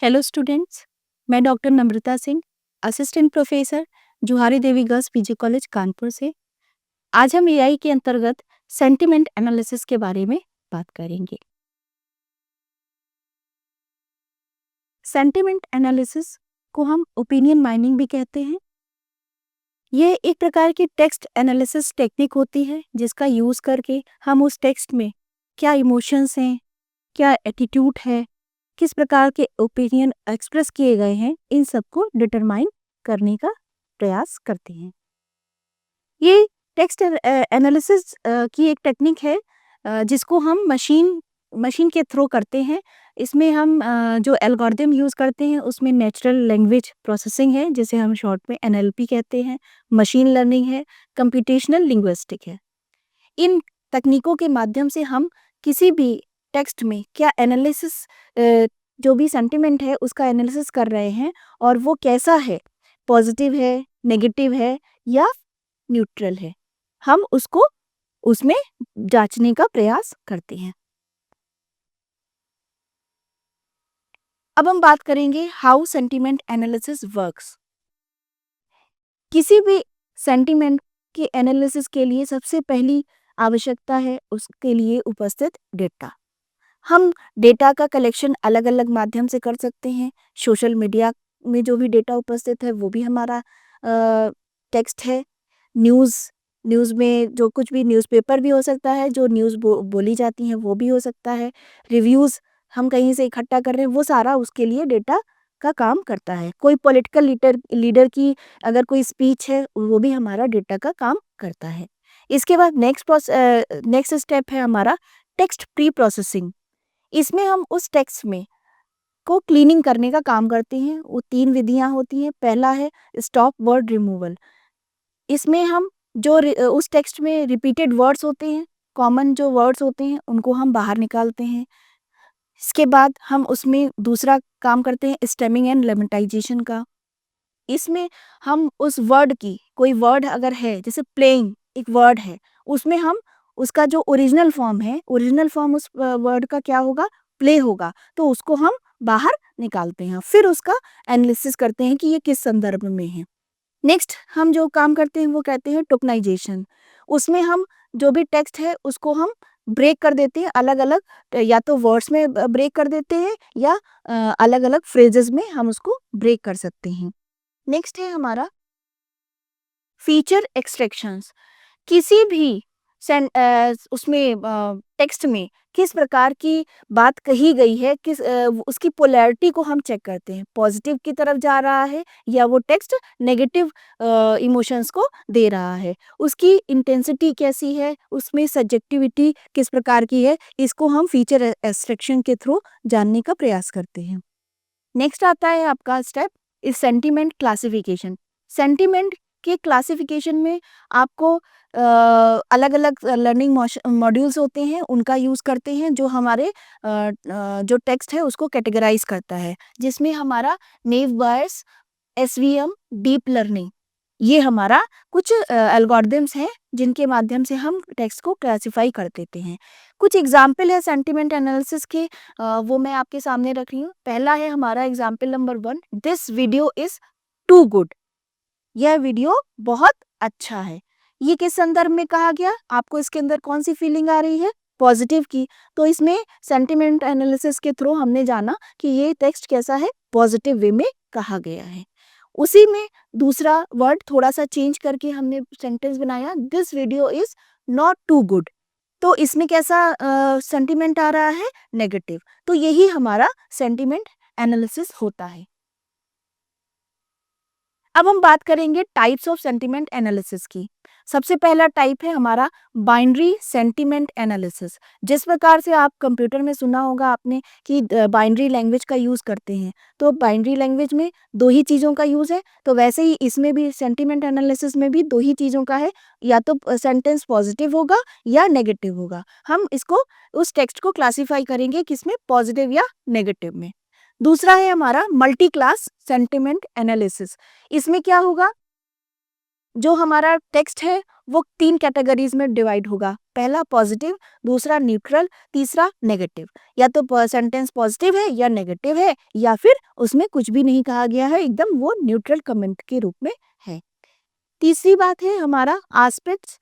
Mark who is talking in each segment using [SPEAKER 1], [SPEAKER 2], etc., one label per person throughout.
[SPEAKER 1] Hello students, मैं doctor नम्रता Singh, assistant professor, Juhari देवी girls PG college Kanpur से। आज हम एआई के अंतर्गत सेंटिमेंट एनालिसिस के बारे में बात करेंगे। सेंटिमेंट एनालिसिस को हम ओपिनियन माइनिंग भी कहते हैं। ये एक प्रकार की टेक्स्ट एनालिसिस टेक्निक होती है जिसका यूज़ करके हम उस टेक्स्ट में क्या इमोशंस हैं, क्या एटीट्यूड है, किस प्रकार के ओपिनियन एक्सप्रेस किए गए हैं, इन सबको डिटरमाइन करने का प्रयास करते हैं। ये टेक्स्ट एनालिसिस की एक टेक्निक है जिसको हम मशीन के थ्रू करते हैं। इसमें हम जो एल्गोरिदम यूज़ करते हैं उसमें नेचुरल लैंग्वेज प्रोसेसिंग है, जिसे हम शॉर्ट में एनएलपी कहते हैं, मशीन लर्निंग है, कंप्यूटेशनल लिंग्विस्टिक है। इन तकनीकों के माध्यम से हम किसी भी टेक्स्ट में क्या एनालिसिस जो भी सेंटिमेंट है उसका एनालिसिस कर रहे हैं और वो कैसा है, पॉजिटिव है, नेगेटिव है या न्यूट्रल है, हम उसको उसमें जांचने का प्रयास करते हैं। अब हम बात करेंगे हाउ सेंटिमेंट एनालिसिस वर्क्स। किसी भी सेंटिमेंट के एनालिसिस के लिए सबसे पहली आवश्यकता है उसके लिए उपस्थित डेटा। हम डेटा का कलेक्शन अलग अलग माध्यम से कर सकते हैं। सोशल मीडिया में जो भी डेटा उपस्थित है वो भी हमारा टेक्स्ट है। न्यूज़ में जो कुछ भी न्यूज़पेपर भी हो सकता है, जो न्यूज़ बोली जाती हैं वो भी हो सकता है। रिव्यूज़ हम कहीं से इकट्ठा कर रहे हैं, वो सारा उसके लिए डेटा का काम करता है। कोई पॉलिटिकल लीडर की अगर कोई स्पीच है वो भी हमारा डेटा का काम करता है। इसके बाद नेक्स्ट स्टेप है हमारा टेक्स्ट प्री प्रोसेसिंग। इसमें हम उस टेक्स्ट में को क्लीनिंग करने का काम करते हैं। वो 3 विधियां होती हैं। पहला है स्टॉप वर्ड रिमूवल। इसमें हम उस टेक्स्ट में रिपीटेड वर्ड्स होते हैं, कॉमन जो वर्ड्स होते हैं उनको हम बाहर निकालते हैं। इसके बाद हम उसमें दूसरा काम करते हैं स्टेमिंग एंड लेमेटाइजेशन का। इसमें हम उस वर्ड की कोई वर्ड अगर है, जैसे प्लेइंग एक वर्ड है, उसमें हम उसका जो ओरिजिनल फॉर्म उस वर्ड का क्या होगा, प्ले होगा, तो उसको हम बाहर निकालते हैं। फिर उसका एनालिसिस करते हैं कि ये किस संदर्भ में है। नेक्स्ट हम जो काम करते हैं वो कहते हैं टोकनाइजेशन। उसमें हम जो भी टेक्स्ट है उसको हम ब्रेक कर देते हैं अलग अलग, या तो वर्ड्स में ब्रेक कर देते हैं या अलग अलग फ्रेजेस में हम उसको ब्रेक कर सकते हैं। नेक्स्ट है हमारा फीचर एक्सट्रैक्शंस। किसी भी उसमें टेक्स्ट में किस प्रकार की बात कही गई है, उसकी पोलैरिटी को हम चेक करते हैं, पॉजिटिव की तरफ जा रहा है या वो टेक्स्ट नेगेटिव इमोशंस को दे रहा है, उसकी इंटेंसिटी कैसी है, उसमें सब्जेक्टिविटी किस प्रकार की है, इसको हम फीचर एक्सट्रैक्शन के थ्रू जानने का प्रयास करते हैं। नेक्स्ट आता है आपका स्टेप इस सेंटिमेंट क्लासिफिकेशन। सेंटिमेंट के क्लासिफिकेशन में आपको अलग अलग लर्निंग मॉड्यूल्स होते हैं, उनका यूज़ करते हैं जो हमारे जो टेक्स्ट है उसको कैटेगराइज करता है, जिसमें हमारा नेव बायस, एसवीएम, डीप लर्निंग, ये हमारा कुछ एल्गोरिदम्स हैं जिनके माध्यम से हम टेक्स्ट को क्लासिफाई कर देते हैं। कुछ एग्जाम्पल है सेंटिमेंट एनालिसिस के, वो मैं आपके सामने रख रही हूँ। पहला है हमारा example number 1, this video is too good. यह वीडियो बहुत अच्छा है। ये किस संदर्भ में कहा गया, आपको इसके अंदर कौन सी फीलिंग आ रही है, पॉजिटिव की। तो इसमें सेंटिमेंट एनालिसिस के थ्रू हमने जाना कि ये टेक्स्ट कैसा है, पॉजिटिव वे में कहा गया है। उसी में दूसरा वर्ड थोड़ा सा चेंज करके हमने सेंटेंस बनाया, this video is not too good. तो इसमें कैसा सेंटिमेंट आ रहा है, नेगेटिव। तो यही हमारा सेंटिमेंट एनालिसिस होता है। अब हम बात करेंगे टाइप्स ऑफ सेंटिमेंट एनालिसिस की। सबसे पहला टाइप है हमारा बाइनरी सेंटिमेंट एनालिसिस। जिस प्रकार से आप कंप्यूटर में सुना होगा आपने कि बाइनरी लैंग्वेज का यूज़ करते हैं, तो बाइनरी लैंग्वेज में 2 ही चीज़ों का यूज़ है, तो वैसे ही इसमें भी सेंटिमेंट एनालिसिस में भी 2 ही चीज़ों का है, या तो सेंटेंस पॉजिटिव होगा या नेगेटिव होगा। हम इसको उस टेक्स्ट को क्लासीफाई करेंगे किसमें, पॉजिटिव या नेगेटिव में। दूसरा है हमारा मल्टी क्लास सेंटिमेंट एनालिसिस। इसमें क्या होगा, जो हमारा टेक्स्ट है वो 3 कैटेगरीज़ में डिवाइड होगा। पहला पॉज़िटिव, दूसरा न्यूट्रल, तीसरा नेगेटिव। या तो सेंटेंस पॉज़िटिव है या नेगेटिव है या फिर उसमें कुछ भी नहीं कहा गया है, एकदम वो न्यूट्रल कमेंट के रूप में है। तीसरी बात है हमारा aspects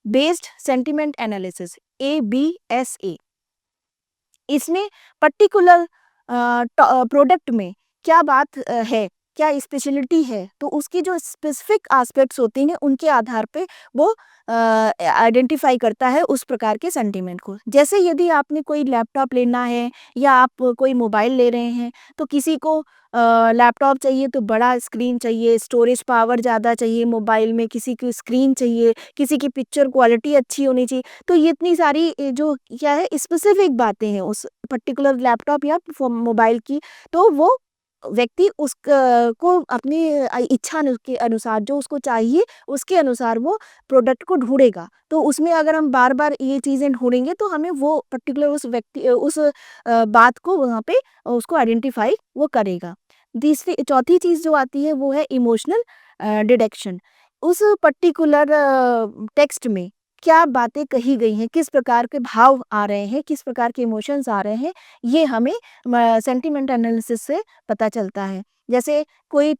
[SPEAKER 1] based sentiment analysis, ABSA। इसमें पर्टिकुलर प्रोडक्ट में क्या बात है, क्या स्पेशलिटी है, तो उसकी जो स्पेसिफिक एस्पेक्ट्स होती हैं उनके आधार पे वो आइडेंटिफाई करता है उस प्रकार के सेंटिमेंट को। जैसे यदि आपने कोई लैपटॉप लेना है या आप कोई मोबाइल ले रहे हैं, तो किसी को लैपटॉप चाहिए तो बड़ा स्क्रीन चाहिए, स्टोरेज पावर ज़्यादा चाहिए मोबाइल में, किसी की स्क्रीन चाहिए, किसी की पिक्चर क्वालिटी अच्छी होनी चाहिए। तो ये इतनी सारी जो क्या है स्पेसिफिक बातें हैं उस पर्टिकुलर लैपटॉप या मोबाइल की, तो वो व्यक्ति को अपनी इच्छा के अनुसार जो उसको चाहिए उसके अनुसार वो प्रोडक्ट को ढूंढेगा। तो उसमें अगर हम बार बार ये चीज़ें ढूंढेंगे तो हमें वो पर्टिकुलर उस व्यक्ति उस बात को वहाँ पे उसको आइडेंटिफाई वो करेगा। तीसरी चौथी चीज़ जो आती है वो है इमोशनल डिडक्शन। उस पर्टिकुलर टेक्स्ट में क्या बातें कही गई हैं, किस प्रकार के भाव आ रहे हैं, किस प्रकार के इमोशंस आ रहे हैं, ये हमें सेंटिमेंट एनालिसिस से पता चलता है। जैसे कोई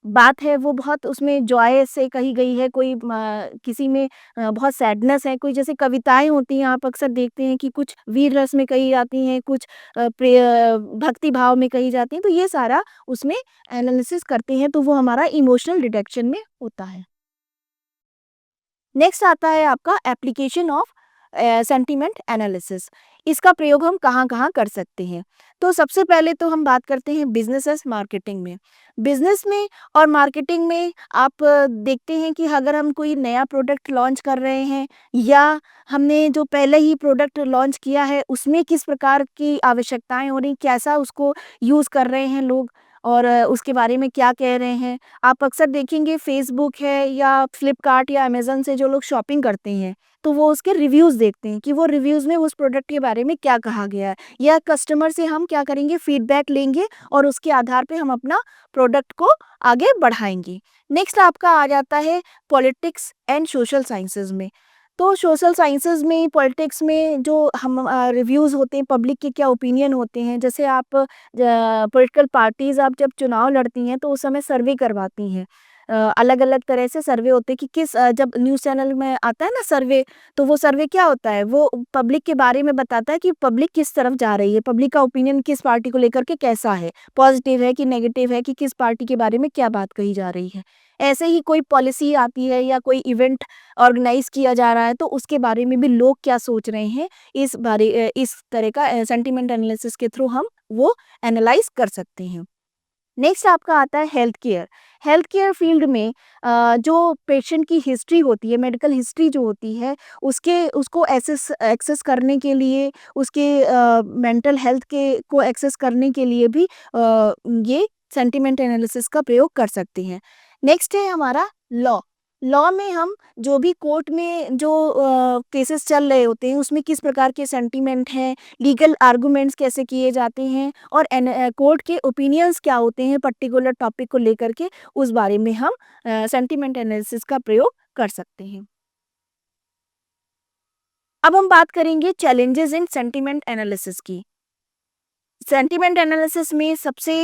[SPEAKER 1] बात है वो बहुत उसमें जॉय से कही गई है, कोई किसी में बहुत सैडनेस है, कोई जैसे कविताएँ होती हैं आप अक्सर देखते हैं कि कुछ वीर रस में कही जाती हैं, कुछ भक्ति भाव में कही जाती हैं, तो ये सारा उसमें एनालिसिस करते हैं, तो वो हमारा इमोशनल डिटेक्शन में होता है। नेक्स्ट आता है आपका एप्लीकेशन ऑफ सेंटिमेंट एनालिसिस। इसका प्रयोग हम कहाँ-कहाँ कर सकते हैं? तो सबसे पहले तो हम बात करते हैं बिज़नेस मार्केटिंग में। बिज़नेस में और मार्केटिंग में आप देखते हैं कि अगर हम कोई नया प्रोडक्ट लॉन्च कर रहे हैं या हमने जो पहले ही प्रोडक्ट लॉन्च किया है, उसमें किस प्रकार की आवश्यकताएँ हो रही, कैसा उसको यूज़ कर रहे हैं लोग और उसके बारे में क्या कह रहे हैं। आप अक्सर देखेंगे फ़ेसबुक है या फ्लिपकार्ट या अमेज़न से जो लोग शॉपिंग करते हैं, तो वो उसके रिव्यूज़ देखते हैं कि वो रिव्यूज़ में उस प्रोडक्ट के बारे में क्या कहा गया है या कस्टमर से हम क्या करेंगे फीडबैक लेंगे और उसके आधार पे हम अपना प्रोडक्ट को आगे बढ़ाएँगे। नेक्स्ट आपका आ जाता है पॉलिटिक्स एंड सोशल साइंसेज़ में। तो सोशल साइंसेज़ में, पॉलिटिक्स में जो हम रिव्यूज़ होते हैं, पब्लिक के क्या ओपिनियन होते हैं, जैसे आप पॉलिटिकल पार्टीज़ आप जब चुनाव लड़ती हैं तो उस समय सर्वे करवाती हैं। अलग-अलग तरह से सर्वे होते हैं कि जब न्यूज़ चैनल में आता है ना सर्वे, तो वो सर्वे क्या होता है, वो पब्लिक के बारे में बताता है कि पब्लिक किस तरफ जा रही है, पब्लिक का ओपिनियन किस पार्टी को लेकर के कैसा है, पॉजिटिव है कि नेगेटिव है कि किस पार्टी के बारे में क्या बात कही जा रही है। ऐसे ही कोई पॉलिसी आती है या कोई इवेंट ऑर्गेनाइज़ किया जा रहा है, तो उसके बारे में भी लोग क्या सोच रहे हैं, इस तरह का सेंटिमेंट एनालिसिस के थ्रू हम वो एनालाइज़ कर सकते हैं। नेक्स्ट आपका आता है health care. Health care field में जो पेशेंट की हिस्ट्री होती है, मेडिकल हिस्ट्री जो होती है, उसको एक्सेस करने के लिए, उसके मेंटल हेल्थ के को एक्सेस करने के लिए भी ये सेंटिमेंट एनालिसिस का प्रयोग कर सकते हैं। नेक्स्ट है हमारा लॉ। लॉ में हम जो भी कोर्ट में जो केसेस चल रहे होते हैं, उसमें किस प्रकार के सेंटिमेंट हैं, लीगल आर्गुमेंट्स कैसे किए जाते हैं और कोर्ट के ओपिनियंस क्या होते हैं पर्टिकुलर टॉपिक को लेकर के, उस बारे में हम सेंटिमेंट एनालिसिस का प्रयोग कर सकते हैं। अब हम बात करेंगे चैलेंजेस इन सेंटिमेंट एनालिसिस की। सेंटिमेंट एनालिसिस में सबसे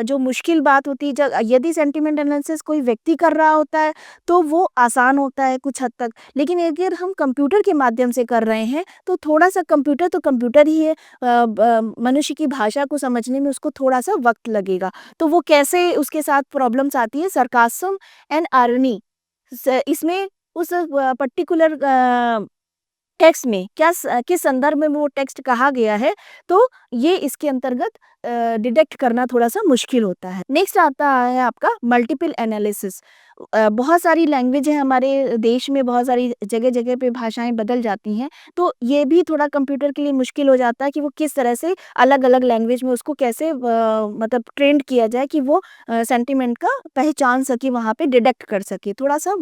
[SPEAKER 1] जो मुश्किल बात होती है, जब यदि सेंटिमेंट एनालिसिस कोई व्यक्ति कर रहा होता है तो वो आसान होता है कुछ हद तक, लेकिन अगर हम कंप्यूटर के माध्यम से कर रहे हैं तो थोड़ा सा कंप्यूटर तो कंप्यूटर ही है, मनुष्य की भाषा को समझने में उसको थोड़ा सा वक्त लगेगा। तो वो कैसे उसके साथ प्रॉब्लम्स आती है, सरकास्म एंड आयरनी इसमें उस पर्टिकुलर टेक्स्ट में किस संदर्भ में वो टेक्स्ट कहा गया है, तो ये इसके अंतर्गत डिटेक्ट करना थोड़ा-सा मुश्किल होता है। नेक्स्ट आता है आपका मल्टीपल एनालिसिस। बहुत सारी लैंग्वेज है हमारे देश में, बहुत सारी जगह-जगह पे भाषाएँ बदल जाती हैं, तो ये भी थोड़ा कंप्यूटर के लिए मुश्किल हो जाता है कि वो किस तरह से अलग-अलग लैंग्वेज में उसको कैसे मतलब ट्रेंड किया जाए कि वो सेंटिमेंट का पहचान सके, वहाँ पे डिटेक्ट कर सके। थोड़ा-सा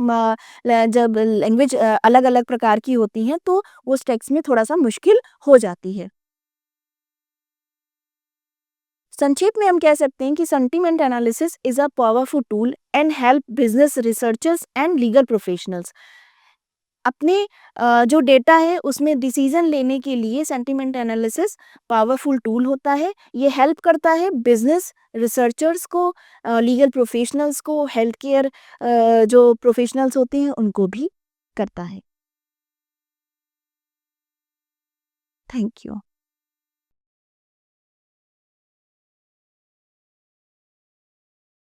[SPEAKER 1] जब लैंग्वेज अलग-अलग प्रकार की होती हैं, तो उस टेक्स्ट में थोड़ा-सा मुश्किल हो जाती है। संक्षेप में हम कह सकते हैं कि sentiment analysis is a powerful tool and help business researchers and legal professionals अपने जो डेटा है उसमें डिसीजन लेने के लिए सेंटिमेंट एनालिसिस पावरफुल टूल होता है। ये हेल्प करता है बिजनेस रिसर्चर्स को, लीगल प्रोफेशनल्स को, हेल्थ केयर जो प्रोफेशनल्स होते हैं उनको भी करता है। Thank you.